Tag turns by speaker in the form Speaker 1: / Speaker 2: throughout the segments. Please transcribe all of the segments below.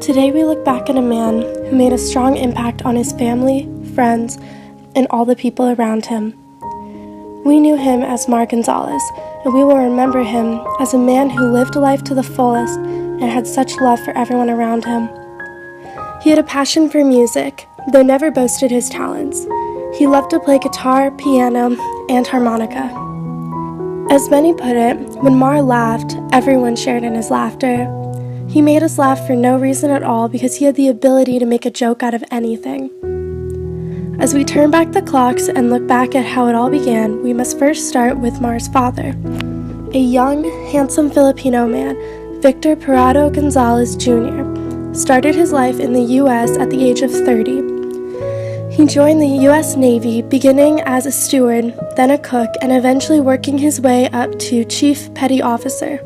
Speaker 1: Today we look back at a man who made a strong impact on his family, friends, and all the people around him. We knew him as Mar Gonzalez, and we will remember him as a man who lived life to the fullest and had such love for everyone around him. He had a passion for music, though never boasted his talents. He loved to play guitar, piano, and harmonica. As many put it, when Mar laughed, everyone shared in his laughter. He made us laugh for no reason at all because he had the ability to make a joke out of anything. As we turn back the clocks and look back at how it all began, we must first start with Mar's father. A young, handsome Filipino man, Victor Parado Gonzalez Jr., started his life in the U.S. at the age of 30. He joined the U.S. Navy, beginning as a steward, then a cook, and eventually working his way up to Chief Petty Officer.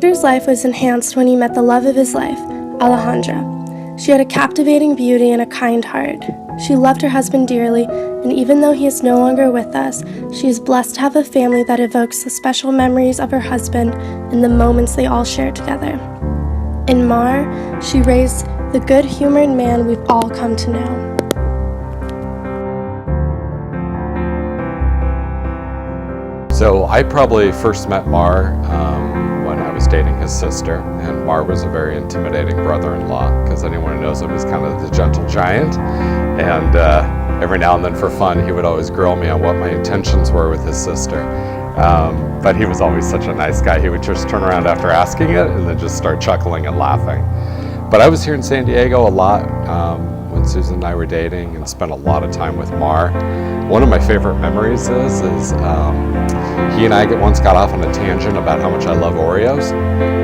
Speaker 1: Victor's life was enhanced when he met the love of his life, Alejandra. She had a captivating beauty and a kind heart. She loved her husband dearly, and even though he is no longer with us, she is blessed to have a family that evokes the special memories of her husband and the moments they all shared together. In Mar, she raised the good-humored man we've all come to know.
Speaker 2: So I probably first met Mar when I was dating his sister, and Mar was a very intimidating brother-in-law because anyone who knows him is kind of the gentle giant, and every now and then for fun he would always grill me on what my intentions were with his sister. But he was always such a nice guy. He would just turn around after asking it and then just start chuckling and laughing. But I was here in San Diego a lot when Susan and I were dating and spent a lot of time with Mar. One of my favorite memories is he and I once got off on a tangent about how much I love Oreos,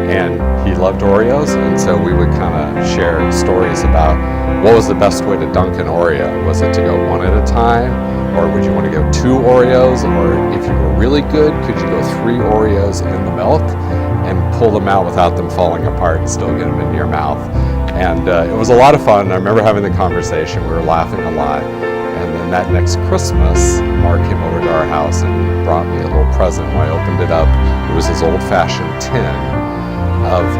Speaker 2: and he loved Oreos, and so we would kind of share stories about what was the best way to dunk an Oreo. Was it to go one at a time, or would you want to go 2 Oreos, or if you were really good, could you go 3 Oreos in the milk and pull them out without them falling apart and still get them into your mouth? And it was a lot of fun. I remember having the conversation. We were laughing a lot. And then that next Christmas, Mark came over to our house and brought me a little present. When I opened it up, it was his old-fashioned tin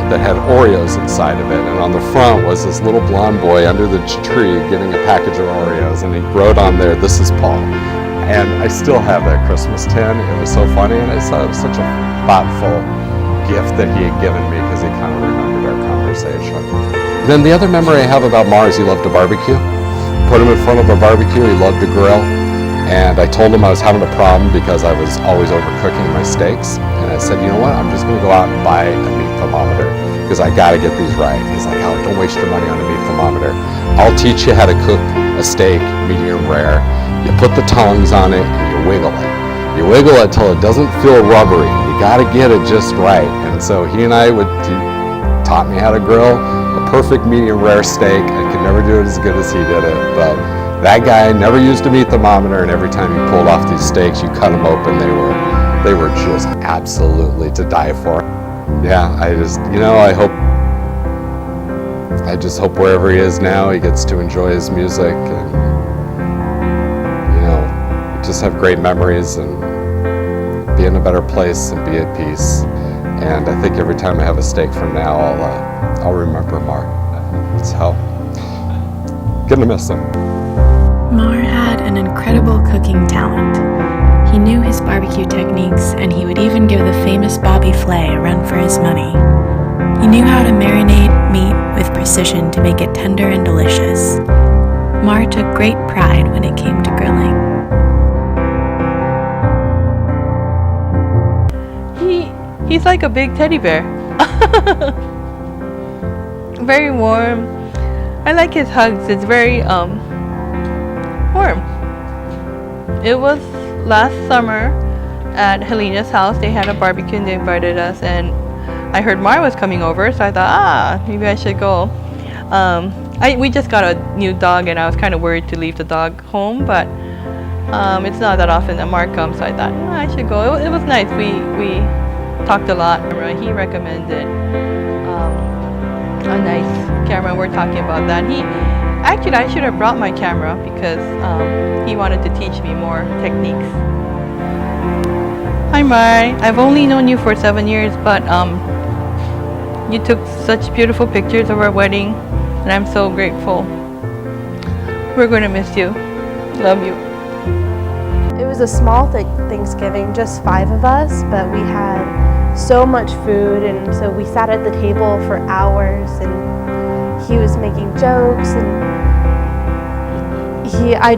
Speaker 2: that had Oreos inside of it. And on the front was this little blonde boy under the tree getting a package of Oreos. And he wrote on there, "This is Paul." And I still have that Christmas tin. It was so funny. And I thought it was such a thoughtful gift that he had given me because he kind of remembered our conversation. Then the other memory I have about Mar is he loved to barbecue. Put him in front of a barbecue, he loved to grill, and I told him I was having a problem because I was always overcooking my steaks, and I said, you know what, I'm just going to go out and buy a meat thermometer because I got to get these right. He's like, oh, don't waste your money on a meat thermometer. I'll teach you how to cook a steak medium rare. You put the tongs on it and you wiggle it. You wiggle it till it doesn't feel rubbery. You got to get it just right. And so he and I taught me how to grill a perfect medium rare steak. I could never do it as good as he did it, but that guy never used a meat thermometer, and every time you pulled off these steaks, you cut them open, they were just absolutely to die for. Yeah, I just hope wherever he is now, he gets to enjoy his music and, just have great memories and be in a better place and be at peace. And I think every time I have a steak from now, I'll remember Mar. So, gonna miss him.
Speaker 3: Mar had an incredible cooking talent. He knew his barbecue techniques, and he would even give the famous Bobby Flay a run for his money. He knew how to marinate meat with precision to make it tender and delicious. Mar took great pride when it came to grilling.
Speaker 4: He's like a big teddy bear. Very warm. I like his hugs. It's very warm. It was last summer at Helena's house. They had a barbecue and they invited us, and I heard Mar was coming over, so I thought, maybe I should go. We just got a new dog, and I was kind of worried to leave the dog home, but it's not that often that Mar comes, so I thought, I should go. It was nice. We talked a lot. He recommended a nice camera. We're talking about that. I should have brought my camera because he wanted to teach me more techniques. Hi Mar, I've only known you for 7 years, but You took such beautiful pictures of our wedding, and I'm so grateful. We're going to miss you. Love you.
Speaker 1: It was a small Thanksgiving, just 5 of us, but we had so much food, and so we sat at the table for hours, and he was making jokes, and I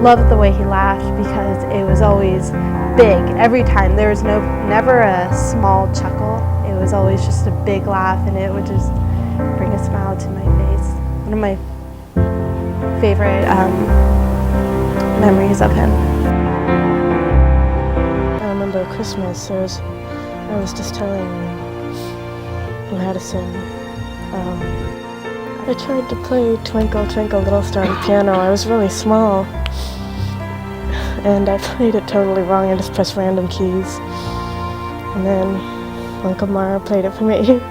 Speaker 1: loved the way he laughed because it was always big every time. There was never a small chuckle. It was always just a big laugh, and it would just bring a smile to my face. One of my favorite memories of him.
Speaker 5: I remember Christmas. I was just telling Madison. I tried to play Twinkle Twinkle Little Star on the piano. I was really small, and I played it totally wrong. I just pressed random keys, and then Uncle Mara played it for me.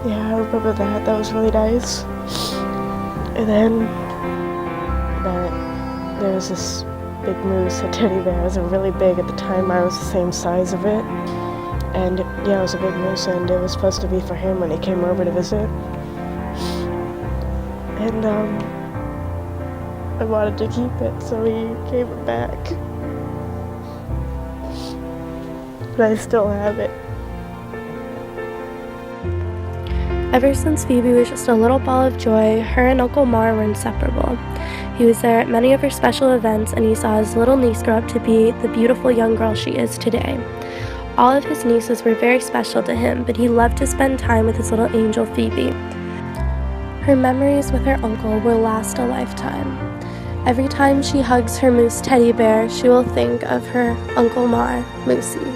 Speaker 5: Yeah, I remember that. That was really nice. And then there was this big moose, a teddy bear. It was really big at the time. I was the same size of it. And yeah, it was a big moose, and it was supposed to be for him when he came over to visit. And I wanted to keep it, so he gave it back. But I still have it.
Speaker 1: Ever since Phoebe was just a little ball of joy, her and Uncle Mar were inseparable. He was there at many of her special events, and he saw his little niece grow up to be the beautiful young girl she is today. All of his nieces were very special to him, but he loved to spend time with his little angel Phoebe. Her memories with her uncle will last a lifetime. Every time she hugs her moose teddy bear, she will think of her Uncle Mar, Moosey.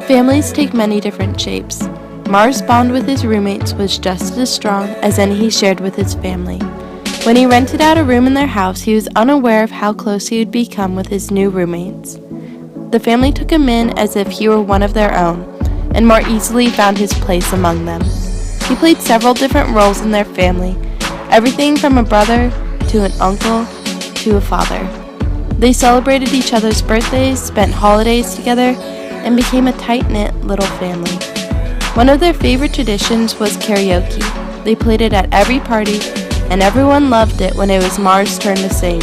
Speaker 6: Families take many different shapes. Mar's bond with his roommates was just as strong as any he shared with his family. When he rented out a room in their house, he was unaware of how close he would become with his new roommates. The family took him in as if he were one of their own, and more easily found his place among them. He played several different roles in their family, everything from a brother to an uncle to a father. They celebrated each other's birthdays, spent holidays together, and became a tight-knit little family. One of their favorite traditions was karaoke. They played it at every party, and everyone loved it when it was Mar's turn to sing.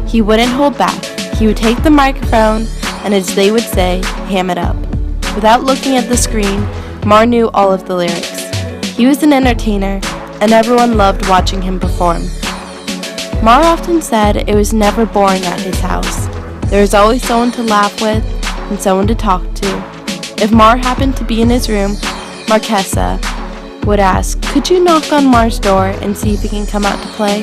Speaker 6: He wouldn't hold back. He would take the microphone, and as they would say, ham it up. Without looking at the screen, Mar knew all of the lyrics. He was an entertainer, and everyone loved watching him perform. Mar often said it was never boring at his house. There was always someone to laugh with, and someone to talk to. If Mar happened to be in his room, Marquesa would ask, "Could you knock on Mar's door and see if he can come out to play?"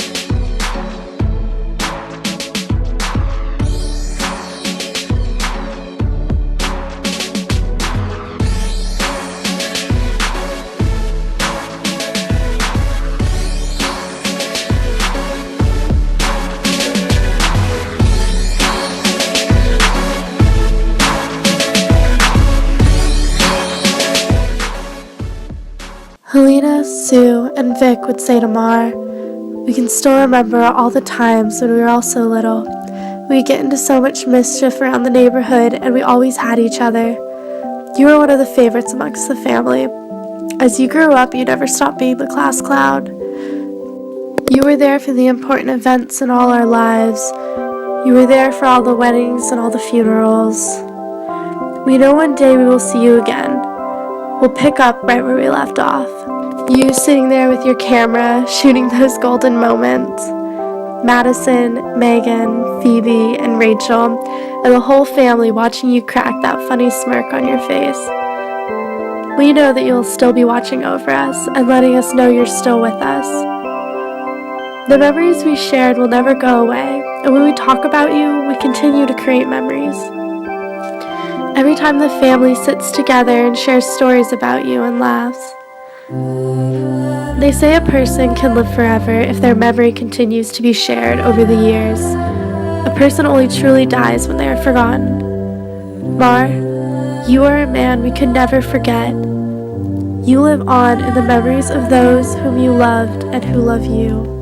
Speaker 1: Helena, Sue, and Vic would say to Mar, "We can still remember all the times when we were all so little. We'd get into so much mischief around the neighborhood, and we always had each other. You were one of the favorites amongst the family. As you grew up, you never stopped being the class clown. You were there for the important events in all our lives. You were there for all the weddings and all the funerals. We know one day we will see you again. We'll pick up right where we left off. You sitting there with your camera, shooting those golden moments. Madison, Megan, Phoebe, and Rachel, and the whole family watching you crack that funny smirk on your face. We know that you'll still be watching over us and letting us know you're still with us. The memories we shared will never go away, and when we talk about you, we continue to create memories. Every time the family sits together and shares stories about you and laughs. They say a person can live forever if their memory continues to be shared over the years. A person only truly dies when they are forgotten. Mar, you are a man we could never forget. You live on in the memories of those whom you loved and who love you.